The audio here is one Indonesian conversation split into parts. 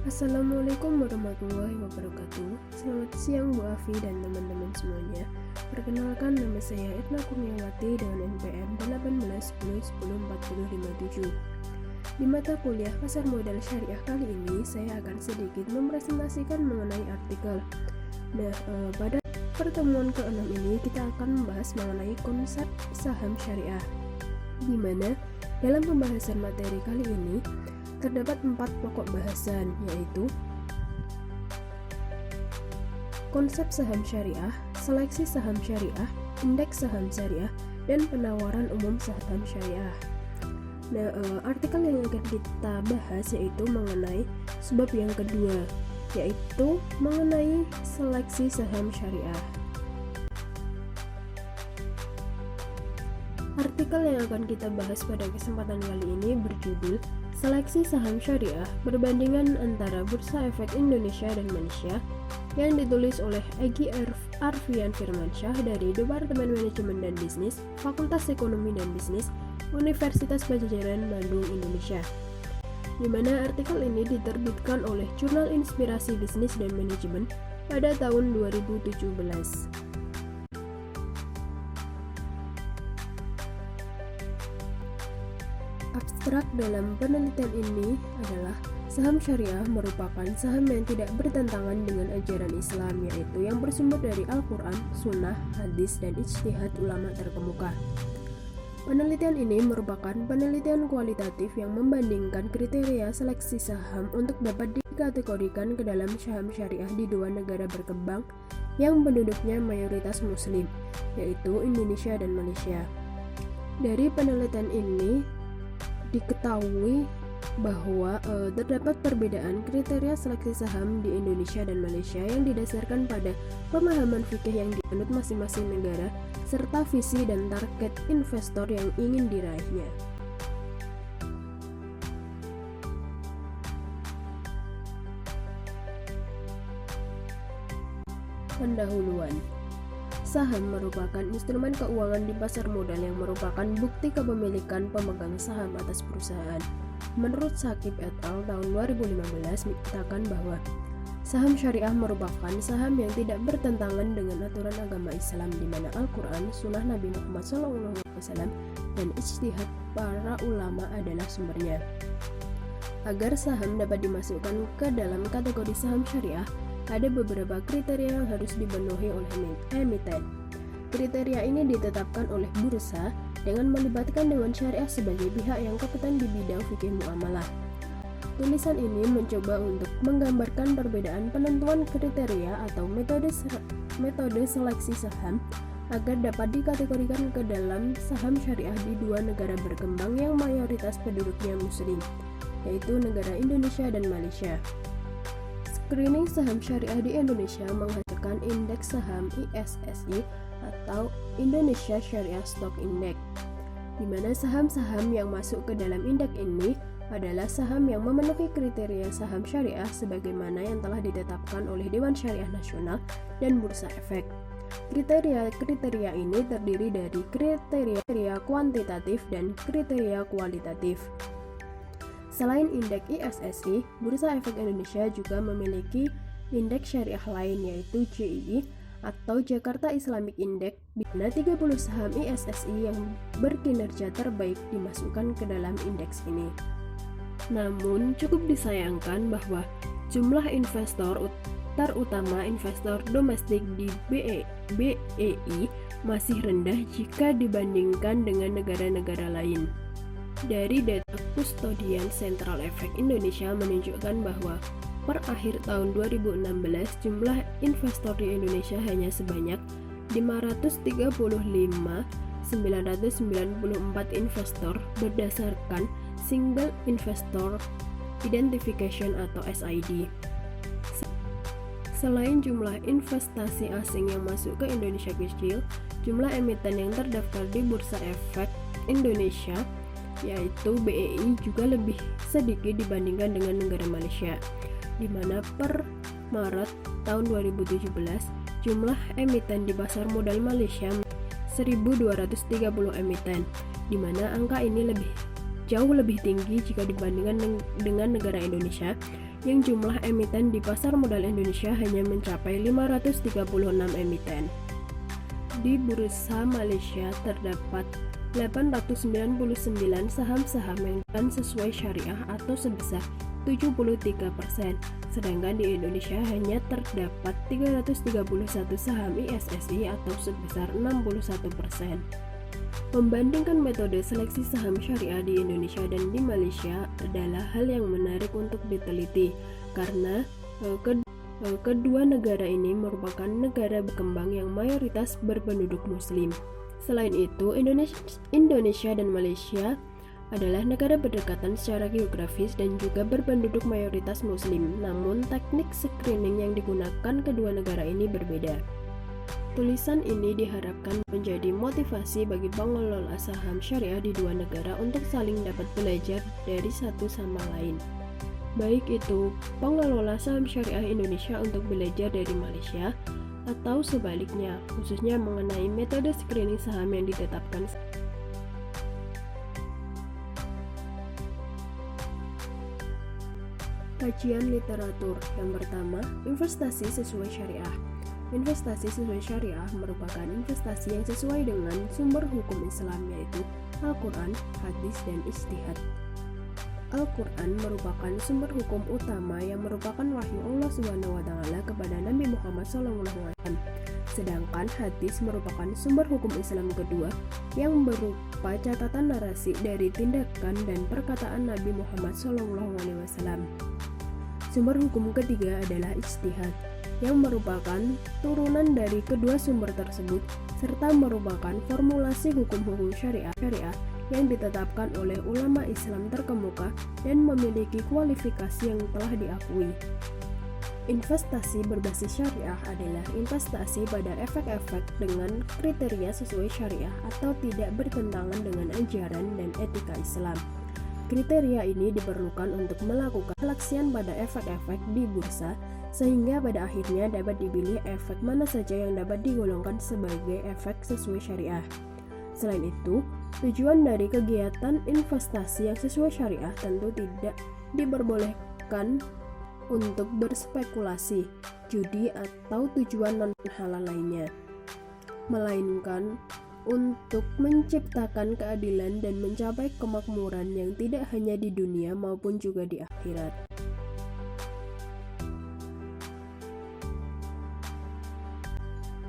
Assalamualaikum warahmatullahi wabarakatuh. Selamat siang Bu Afi dan teman-teman semuanya. Perkenalkan, nama saya Etna Kurniawati dengan NPM 1810104057. Di mata kuliah Pasar Modal Syariah kali ini, saya akan sedikit mempresentasikan mengenai artikel. Pada pertemuan ke-6 ini kita akan membahas mengenai konsep saham syariah, di mana dalam pembahasan materi kali ini terdapat 4 pokok bahasan, yaitu konsep saham syariah, seleksi saham syariah, indeks saham syariah, dan penawaran umum saham syariah. Artikel yang akan kita bahas yaitu mengenai sebab yang kedua, yaitu mengenai seleksi saham syariah. Artikel yang akan kita bahas pada kesempatan kali ini berjudul Seleksi Saham Syariah Perbandingan Antara Bursa Efek Indonesia dan Malaysia, yang ditulis oleh Egy Arfian Firmansyah dari Departemen Manajemen dan Bisnis, Fakultas Ekonomi dan Bisnis, Universitas Padjadjaran Bandung, Indonesia. Di mana artikel ini diterbitkan oleh Jurnal Inspirasi Bisnis dan Manajemen pada tahun 2017. Abstrak dalam penelitian ini adalah saham syariah merupakan saham yang tidak bertentangan dengan ajaran Islam, yaitu yang bersumber dari Al-Quran, Sunnah, Hadis, dan ijtihad ulama terkemuka. Penelitian ini merupakan penelitian kualitatif yang membandingkan kriteria seleksi saham untuk dapat dikategorikan ke dalam saham syariah di 2 negara berkembang yang penduduknya mayoritas muslim, yaitu Indonesia dan Malaysia. Dari penelitian ini diketahui bahwa terdapat perbedaan kriteria seleksi saham di Indonesia dan Malaysia yang didasarkan pada pemahaman fikih yang dianut masing-masing negara serta visi dan target investor yang ingin diraihnya. Pendahuluan. Saham merupakan instrumen keuangan di pasar modal yang merupakan bukti kepemilikan pemegang saham atas perusahaan. Menurut Shakib et al. Tahun 2015 menyatakan bahwa saham syariah merupakan saham yang tidak bertentangan dengan aturan agama Islam, di mana Al-Quran, Sunnah Nabi Muhammad SAW, dan ijtihad para ulama adalah sumbernya. Agar saham dapat dimasukkan ke dalam kategori saham syariah, ada beberapa kriteria yang harus dipenuhi oleh emiten. Kriteria ini ditetapkan oleh bursa dengan melibatkan Dewan Syariah sebagai pihak yang kompeten di bidang fikih muamalah. Tulisan ini mencoba untuk menggambarkan perbedaan penentuan kriteria atau metode seleksi saham agar dapat dikategorikan ke dalam saham syariah di 2 negara berkembang yang mayoritas penduduknya muslim, yaitu negara Indonesia dan Malaysia. Screening saham syariah di Indonesia menghasilkan indeks saham ISSI atau Indonesia Syariah Stock Index, di mana saham-saham yang masuk ke dalam indeks ini adalah saham yang memenuhi kriteria saham syariah sebagaimana yang telah ditetapkan oleh Dewan Syariah Nasional dan Bursa Efek. Kriteria ini terdiri dari kriteria kuantitatif dan kriteria kualitatif. Selain indeks ISSI, Bursa Efek Indonesia juga memiliki indeks syariah lain, yaitu JII atau Jakarta Islamic Index, di mana 30 saham ISSI yang berkinerja terbaik dimasukkan ke dalam indeks ini. Namun, cukup disayangkan bahwa jumlah investor, terutama investor domestik di BEI, masih rendah jika dibandingkan dengan negara-negara lain. Dari data Kustodian Sentral Efek Indonesia menunjukkan bahwa per akhir tahun 2016 jumlah investor di Indonesia hanya sebanyak 535.994 investor berdasarkan Single Investor Identification atau SID. Selain jumlah investasi asing yang masuk ke Indonesia kecil, jumlah emiten yang terdaftar di Bursa Efek Indonesia yaitu BEI juga lebih sedikit dibandingkan dengan negara Malaysia, di mana per Maret tahun 2017 jumlah emiten di pasar modal Malaysia 1.230 emiten, di mana angka ini jauh lebih tinggi jika dibandingkan dengan negara Indonesia yang jumlah emiten di pasar modal Indonesia hanya mencapai 536 emiten. Di Bursa Malaysia terdapat 899 saham-saham yang sesuai syariah atau sebesar 73%, sedangkan di Indonesia hanya terdapat 331 saham ISSI atau sebesar 61%. Membandingkan metode seleksi saham syariah di Indonesia dan di Malaysia adalah hal yang menarik untuk diteliti, karena kedua negara ini merupakan negara berkembang yang mayoritas berpenduduk muslim. Selain itu, Indonesia dan Malaysia adalah negara berdekatan secara geografis dan juga berpenduduk mayoritas muslim, namun teknik screening yang digunakan kedua negara ini berbeda. Tulisan ini diharapkan menjadi motivasi bagi pengelola saham syariah di dua negara untuk saling dapat belajar dari satu sama lain. Baik itu pengelola saham syariah Indonesia untuk belajar dari Malaysia, atau sebaliknya, khususnya mengenai metode screening saham yang ditetapkan. Kajian literatur. Yang pertama, investasi sesuai syariah. Investasi sesuai syariah merupakan investasi yang sesuai dengan sumber hukum Islam, yaitu Al-Quran, hadis, dan ijtihad. Al-Quran merupakan sumber hukum utama yang merupakan wahyu Allah SWT kepada Nabi Muhammad SAW. Sedangkan hadis merupakan sumber hukum Islam kedua yang berupa catatan narasi dari tindakan dan perkataan Nabi Muhammad SAW. Sumber hukum ketiga adalah ijtihad, yang merupakan turunan dari kedua sumber tersebut serta merupakan formulasi hukum-hukum syariah yang ditetapkan oleh ulama Islam terkemuka dan memiliki kualifikasi yang telah diakui. Investasi berbasis syariah adalah investasi pada efek-efek dengan kriteria sesuai syariah atau tidak bertentangan dengan ajaran dan etika Islam. Kriteria ini diperlukan untuk melakukan seleksian pada efek-efek di bursa, sehingga pada akhirnya dapat dipilih efek mana saja yang dapat digolongkan sebagai efek sesuai syariah. Selain itu, tujuan dari kegiatan investasi yang sesuai syariah tentu tidak diperbolehkan untuk berspekulasi, judi, atau tujuan non-halal lainnya, melainkan untuk menciptakan keadilan dan mencapai kemakmuran yang tidak hanya di dunia maupun juga di akhirat.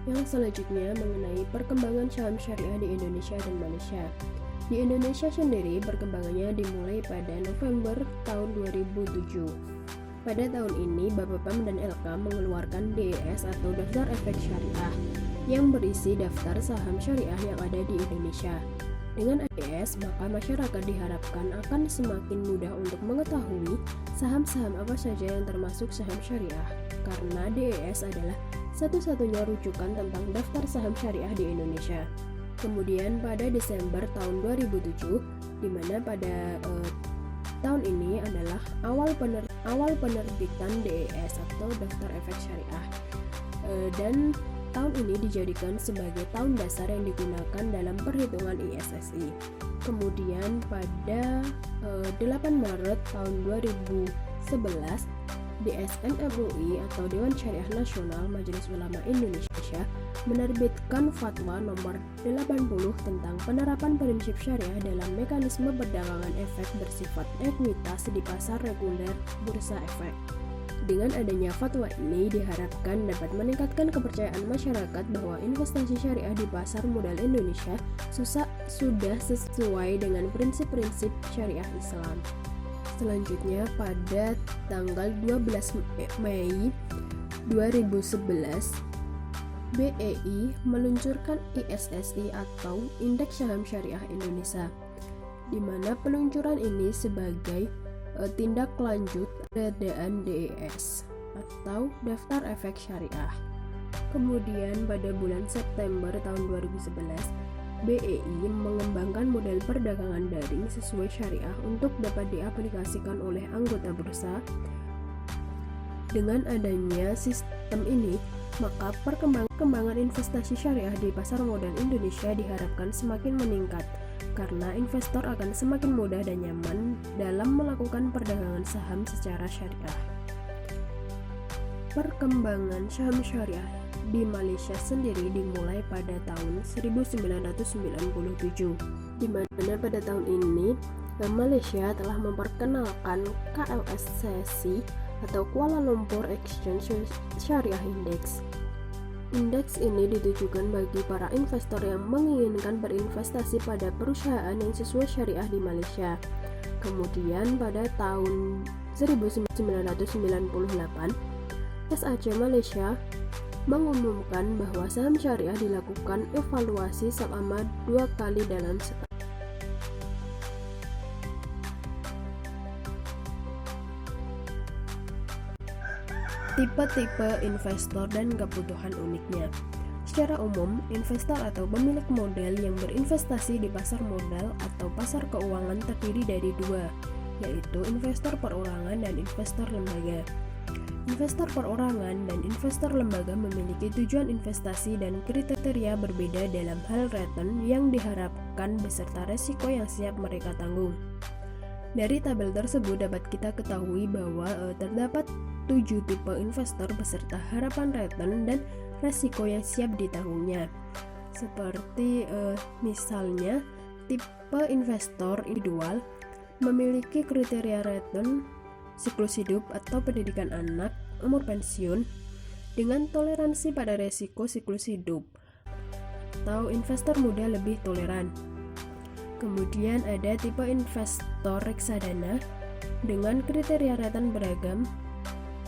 Yang selanjutnya mengenai perkembangan saham syariah di Indonesia dan Malaysia. Di Indonesia sendiri perkembangannya dimulai pada November tahun 2007. Pada tahun ini Bapepam dan LK mengeluarkan DES atau Daftar Efek Syariah yang berisi daftar saham syariah yang ada di Indonesia. Dengan DES, maka masyarakat diharapkan akan semakin mudah untuk mengetahui saham-saham apa saja yang termasuk saham syariah, karena DES adalah satu-satunya rujukan tentang daftar saham syariah di Indonesia. Kemudian pada Desember tahun 2007, di mana pada tahun ini adalah awal penerbitan DES atau Daftar Efek Syariah, dan tahun ini dijadikan sebagai tahun dasar yang digunakan dalam perhitungan ISSI. Kemudian pada 8 Maret tahun 2011, DSN MUI atau Dewan Syariah Nasional Majelis Ulama Indonesia menerbitkan fatwa nomor 80 tentang penerapan prinsip syariah dalam mekanisme perdagangan efek bersifat ekuitas di pasar reguler bursa efek. Dengan adanya fatwa ini diharapkan dapat meningkatkan kepercayaan masyarakat bahwa investasi syariah di pasar modal Indonesia sudah sesuai dengan prinsip-prinsip syariah Islam. Selanjutnya pada tanggal 12 Mei 2011, BEI meluncurkan ISSI atau Indeks Saham Syariah Indonesia, di mana peluncuran ini sebagai tindak lanjut peradaan DES atau Daftar Efek Syariah. Kemudian pada bulan September tahun 2011, BEI mengembangkan model perdagangan daring sesuai syariah untuk dapat diaplikasikan oleh anggota bursa. Dengan adanya sistem ini, maka perkembangan investasi syariah di pasar modal Indonesia diharapkan semakin meningkat, karena investor akan semakin mudah dan nyaman dalam melakukan perdagangan saham secara syariah. perkembangan saham syariah di Malaysia sendiri dimulai pada tahun 1997, di mana pada tahun ini Malaysia telah memperkenalkan KLSCC atau Kuala Lumpur Exchange Syariah Index. Indeks ini ditujukan bagi para investor yang menginginkan berinvestasi pada perusahaan yang sesuai syariah di Malaysia. Kemudian pada tahun 1998, SAC Malaysia mengumumkan bahwa saham syariah dilakukan evaluasi selama 2 kali dalam setahun. Tipe-tipe investor dan kebutuhan uniknya. Secara umum, investor atau pemilik modal yang berinvestasi di pasar modal atau pasar keuangan terdiri dari 2, yaitu investor perorangan dan investor lembaga. Investor perorangan dan investor lembaga memiliki tujuan investasi dan kriteria berbeda dalam hal return yang diharapkan beserta resiko yang siap mereka tanggung. Dari tabel tersebut dapat kita ketahui bahwa terdapat 7 tipe investor beserta harapan return dan resiko yang siap ditanggungnya. Seperti misalnya tipe investor individual memiliki kriteria return, siklus hidup atau pendidikan anak, umur pensiun, dengan toleransi pada resiko siklus hidup, atau investor muda lebih toleran. Kemudian ada tipe investor reksadana dengan kriteria return beragam.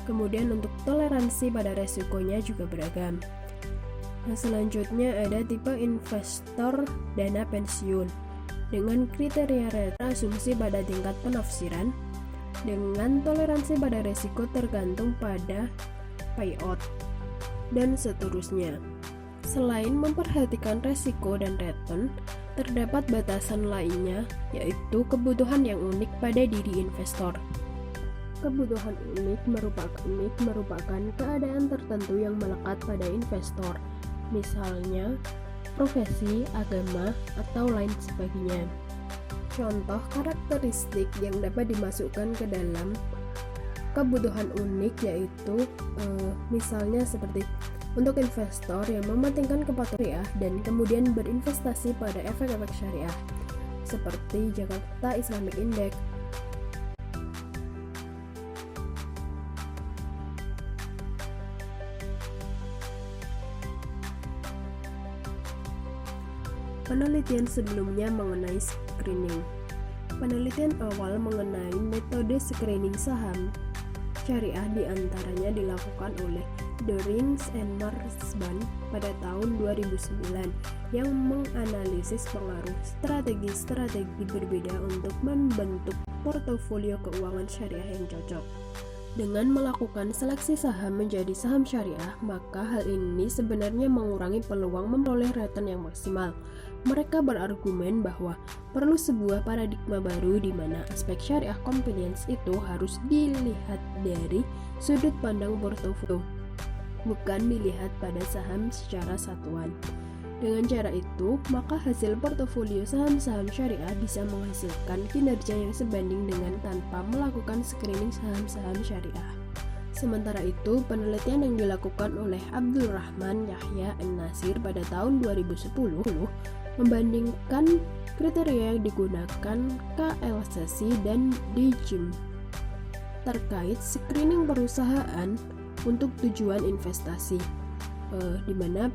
Kemudian untuk toleransi pada resikonya juga beragam. Nah, selanjutnya ada tipe investor dana pensiun dengan kriteria return asumsi pada tingkat penafsiran dengan toleransi pada resiko tergantung pada payout dan seterusnya. Selain memperhatikan resiko dan return, terdapat batasan lainnya, yaitu kebutuhan yang unik pada diri investor. Kebutuhan unik merupakan keadaan tertentu yang melekat pada investor, misalnya profesi, agama, atau lain sebagainya. Contoh karakteristik yang dapat dimasukkan ke dalam kebutuhan unik yaitu misalnya seperti untuk investor yang mementingkan kepatuhan syariah dan kemudian berinvestasi pada efek-efek syariah seperti Jakarta Islamic Index. Penelitian sebelumnya mengenai screening. Penelitian awal mengenai metode screening saham syariah diantaranya dilakukan oleh Dorings and Marsban pada tahun 2009 yang menganalisis pengaruh strategi-strategi berbeda untuk membentuk portofolio keuangan syariah yang cocok. Dengan melakukan seleksi saham menjadi saham syariah, maka hal ini sebenarnya mengurangi peluang memperoleh return yang maksimal. Mereka berargumen bahwa perlu sebuah paradigma baru di mana aspek syariah compliance itu harus dilihat dari sudut pandang portofolio, bukan dilihat pada saham secara satuan. Dengan cara itu, maka hasil portofolio saham-saham syariah bisa menghasilkan kinerja yang sebanding dengan tanpa melakukan screening saham-saham syariah. Sementara itu, penelitian yang dilakukan oleh Abdul Rahman Yahya An-Nasir pada tahun 2010 membandingkan kriteria yang digunakan KLCC dan DJIM terkait screening perusahaan untuk tujuan investasi. Di mana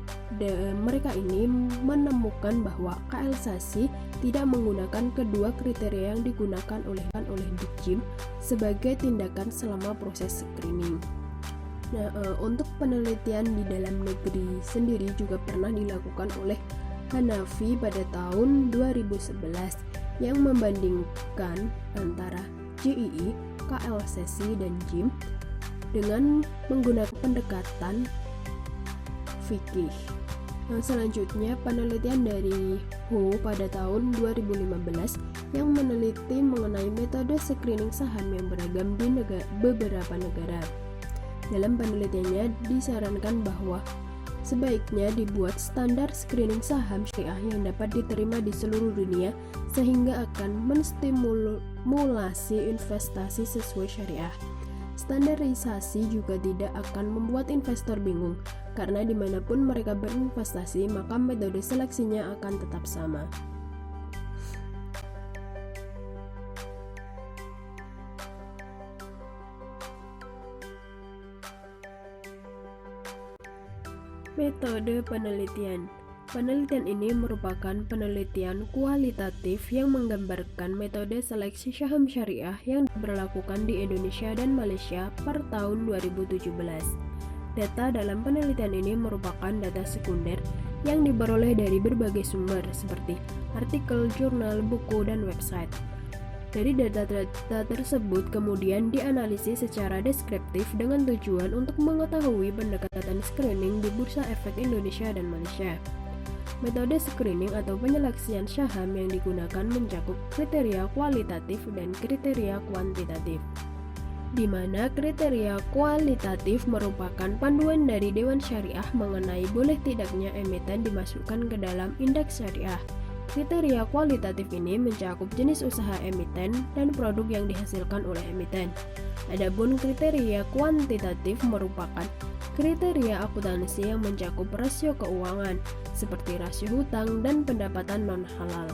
mereka ini menemukan bahwa KLCC tidak menggunakan kedua kriteria yang digunakan oleh DJIM sebagai tindakan selama proses screening. Nah, untuk penelitian di dalam negeri sendiri juga pernah dilakukan oleh Hanafi pada tahun 2011 yang membandingkan antara JII, KLCC, dan JIM dengan menggunakan pendekatan fikih. Selanjutnya, penelitian dari Ho pada tahun 2015 yang meneliti mengenai metode screening saham yang beragam di beberapa negara. Dalam penelitiannya disarankan bahwa sebaiknya dibuat standar screening saham syariah yang dapat diterima di seluruh dunia sehingga akan menstimulasi investasi sesuai syariah. Standarisasi juga tidak akan membuat investor bingung, karena dimanapun mereka berinvestasi, maka metode seleksinya akan tetap sama. Metode penelitian. Penelitian ini merupakan penelitian kualitatif yang menggambarkan metode seleksi saham syariah yang diberlakukan di Indonesia dan Malaysia per tahun 2017. Data dalam penelitian ini merupakan data sekunder yang diperoleh dari berbagai sumber seperti artikel, jurnal, buku, dan website. Dari data tersebut kemudian dianalisis secara deskriptif dengan tujuan untuk mengetahui pendekatan screening di Bursa Efek Indonesia dan Malaysia. Metode screening atau penyeleksian saham yang digunakan mencakup kriteria kualitatif dan kriteria kuantitatif, di mana kriteria kualitatif merupakan panduan dari Dewan Syariah mengenai boleh tidaknya emiten dimasukkan ke dalam indeks syariah. Kriteria kualitatif ini mencakup jenis usaha emiten dan produk yang dihasilkan oleh emiten. Adapun kriteria kuantitatif merupakan kriteria akuntansi yang mencakup rasio keuangan, seperti rasio hutang dan pendapatan non-halal.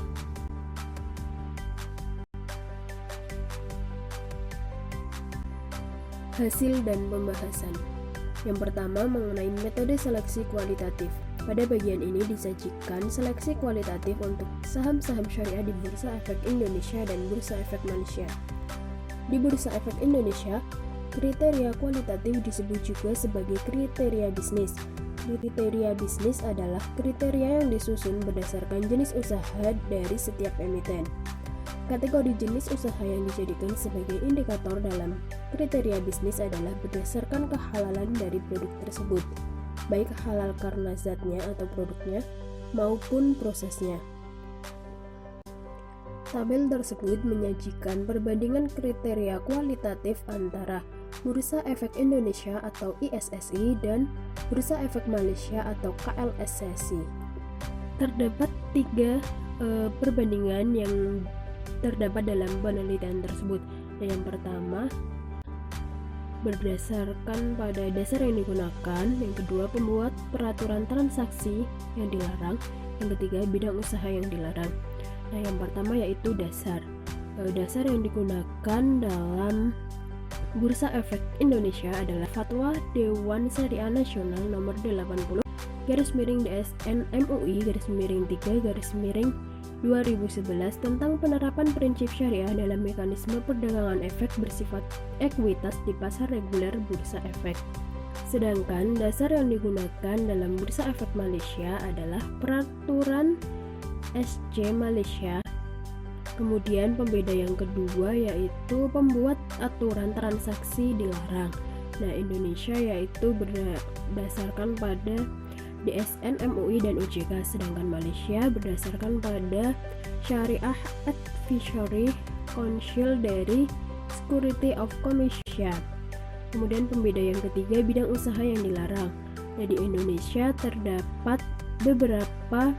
Hasil dan pembahasan. Yang pertama mengenai metode seleksi kualitatif. Pada bagian ini disajikan seleksi kualitatif untuk saham-saham syariah di Bursa Efek Indonesia dan Bursa Efek Malaysia. Di Bursa Efek Indonesia, kriteria kualitatif disebut juga sebagai kriteria bisnis. Kriteria bisnis adalah kriteria yang disusun berdasarkan jenis usaha dari setiap emiten. Kategori jenis usaha yang dijadikan sebagai indikator dalam kriteria bisnis adalah berdasarkan kehalalan dari produk tersebut, baik halal karena zatnya atau produknya maupun prosesnya. Tabel tersebut menyajikan perbandingan kriteria kualitatif antara Bursa Efek Indonesia atau ISSI dan Bursa Efek Malaysia atau KLSSI. Terdapat 3 perbandingan yang terdapat dalam penelitian tersebut. Yang pertama, berdasarkan pada dasar yang digunakan. Yang kedua, pembuat peraturan transaksi yang dilarang. Yang ketiga, bidang usaha yang dilarang. Nah, yang pertama yaitu dasar. Dasar yang digunakan dalam Bursa Efek Indonesia adalah Fatwa Dewan Syariah Nasional nomor 80 DSN MUI _3 2011 tentang penerapan prinsip syariah dalam mekanisme perdagangan efek bersifat ekuitas di pasar reguler Bursa Efek. Sedangkan dasar yang digunakan dalam Bursa Efek Malaysia adalah Peraturan SC Malaysia. Kemudian pembeda yang kedua yaitu pembuat aturan transaksi dilarang. Nah, Indonesia yaitu berdasarkan pada DSN MUI dan OJK, sedangkan Malaysia berdasarkan pada Syariah Advisory Council dari Security of Commission. Kemudian pembeda yang ketiga bidang usaha yang dilarang. Nah, di Indonesia terdapat beberapa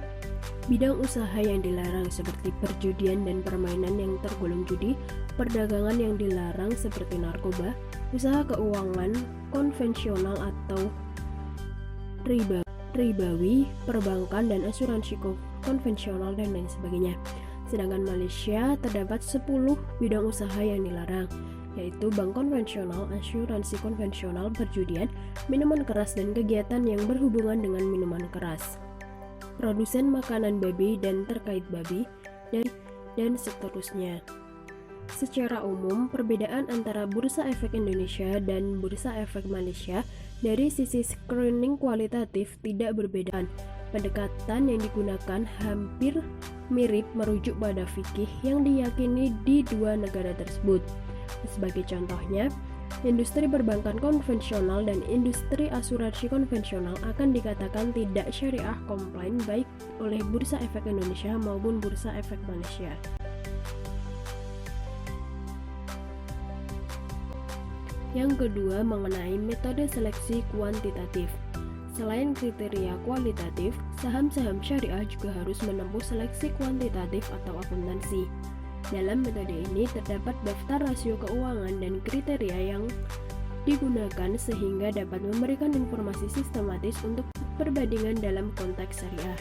bidang usaha yang dilarang seperti perjudian dan permainan yang tergolong judi, perdagangan yang dilarang seperti narkoba, usaha keuangan konvensional atau ribawi, perbankan dan asuransi konvensional dan lain sebagainya. Sedangkan Malaysia terdapat 10 bidang usaha yang dilarang, yaitu bank konvensional, asuransi konvensional, perjudian, minuman keras dan kegiatan yang berhubungan dengan minuman keras, produsen makanan babi dan terkait babi, dan seterusnya. Secara umum, perbedaan antara Bursa Efek Indonesia dan Bursa Efek Malaysia dari sisi screening kualitatif tidak berbeda. Pendekatan yang digunakan hampir mirip merujuk pada fikih yang diyakini di dua negara tersebut. Sebagai contohnya, industri perbankan konvensional dan industri asuransi konvensional akan dikatakan tidak syariah compliant baik oleh Bursa Efek Indonesia maupun Bursa Efek Malaysia. Yang kedua, mengenai metode seleksi kuantitatif. Selain kriteria kualitatif, saham-saham syariah juga harus menempuh seleksi kuantitatif atau akuntansi. Dalam metode ini terdapat daftar rasio keuangan dan kriteria yang digunakan sehingga dapat memberikan informasi sistematis untuk perbandingan dalam konteks syariah.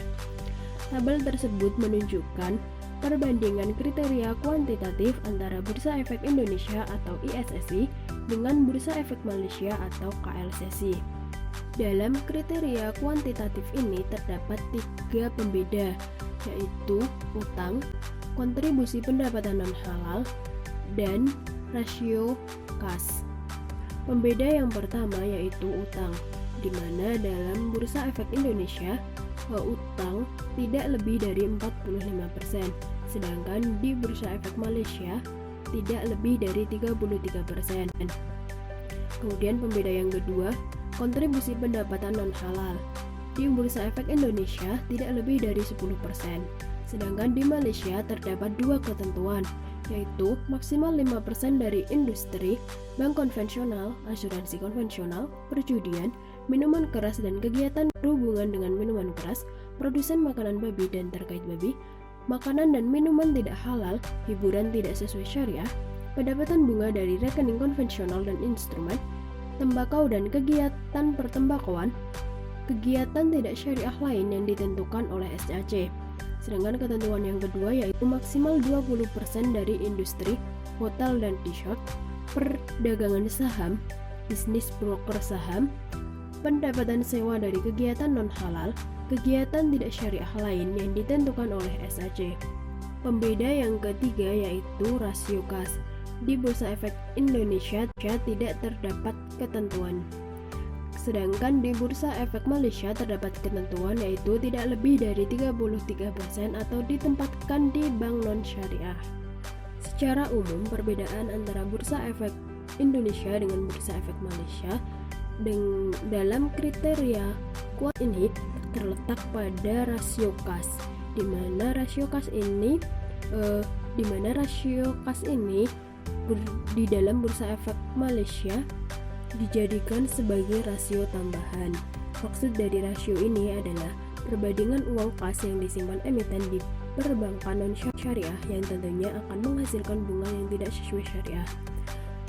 Tabel tersebut menunjukkan perbandingan kriteria kuantitatif antara Bursa Efek Indonesia atau ISSI dengan Bursa Efek Malaysia atau KLCC. Dalam kriteria kuantitatif ini terdapat 3 pembeda, yaitu utang, kontribusi pendapatan non-halal, dan rasio kas. Pembeda yang pertama yaitu utang, di mana dalam Bursa Efek Indonesia utang tidak lebih dari 45%, sedangkan di Bursa Efek Malaysia tidak lebih dari 33%. Kemudian pembeda yang kedua, kontribusi pendapatan non-halal. Di Bursa Efek Indonesia tidak lebih dari 10%, sedangkan di Malaysia terdapat 2 ketentuan, yaitu maksimal 5% dari industri, bank konvensional, asuransi konvensional, perjudian, minuman keras dan kegiatan berhubungan dengan minuman keras, produsen makanan babi dan terkait babi, makanan dan minuman tidak halal, hiburan tidak sesuai syariah, pendapatan bunga dari rekening konvensional dan instrumen, tembakau dan kegiatan pertembakauan, kegiatan tidak syariah lain yang ditentukan oleh SCAC. Sedangkan ketentuan yang kedua yaitu maksimal 20% dari industri, hotel dan t-shirt, perdagangan saham, bisnis broker saham, pendapatan sewa dari kegiatan non-halal, kegiatan tidak syariah lain yang ditentukan oleh SAC. Pembeda yang ketiga yaitu rasio kas. Di Bursa Efek Indonesia tidak terdapat ketentuan. Sedangkan di Bursa Efek Malaysia terdapat ketentuan yaitu tidak lebih dari 33% atau ditempatkan di bank non-syariah. Secara umum, perbedaan antara Bursa Efek Indonesia dengan Bursa Efek Malaysia dalam kriteria kuat ini terletak pada rasio kas, di mana rasio kas ini di dalam Bursa Efek Malaysia dijadikan sebagai rasio tambahan. Maksud dari rasio ini adalah perbandingan uang kas yang disimpan emiten di perbankan non-syariah yang tentunya akan menghasilkan bunga yang tidak sesuai syariah.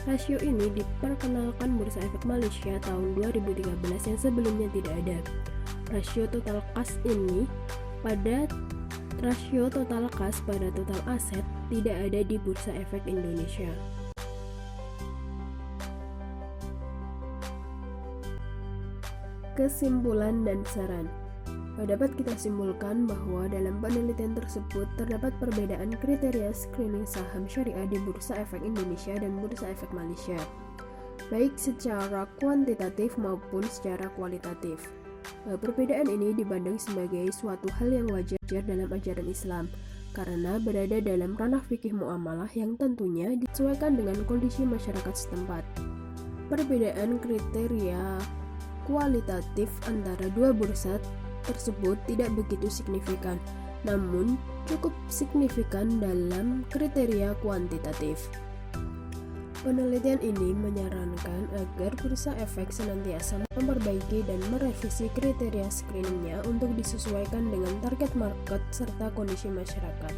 Rasio ini diperkenalkan Bursa Efek Malaysia tahun 2013 yang sebelumnya tidak ada. Rasio total kas pada total aset tidak ada di Bursa Efek Indonesia. Kesimpulan dan saran. Dapat kita simpulkan bahwa dalam penelitian tersebut terdapat perbedaan kriteria screening saham syariah di Bursa Efek Indonesia dan Bursa Efek Malaysia, baik secara kuantitatif maupun secara kualitatif. Perbedaan ini dipandang sebagai suatu hal yang wajar dalam ajaran Islam, karena berada dalam ranah fikih muamalah yang tentunya disesuaikan dengan kondisi masyarakat setempat. Perbedaan kriteria kualitatif antara dua bursa tersebut tidak begitu signifikan, namun cukup signifikan dalam kriteria kuantitatif. Penelitian ini menyarankan agar Bursa Efek senantiasa memperbaiki dan merevisi kriteria screeningnya untuk disesuaikan dengan target market serta kondisi masyarakat,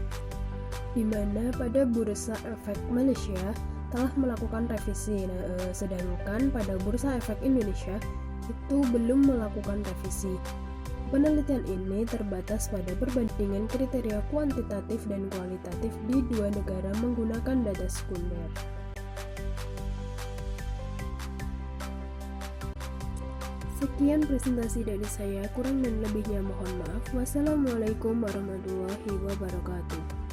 di mana pada Bursa Efek Malaysia telah melakukan revisi, sedangkan pada Bursa Efek Indonesia itu belum melakukan revisi. Penelitian ini terbatas pada perbandingan kriteria kuantitatif dan kualitatif di dua negara menggunakan data sekunder. Sekian presentasi dari saya, kurang dan lebihnya mohon maaf. Wassalamualaikum warahmatullahi wabarakatuh.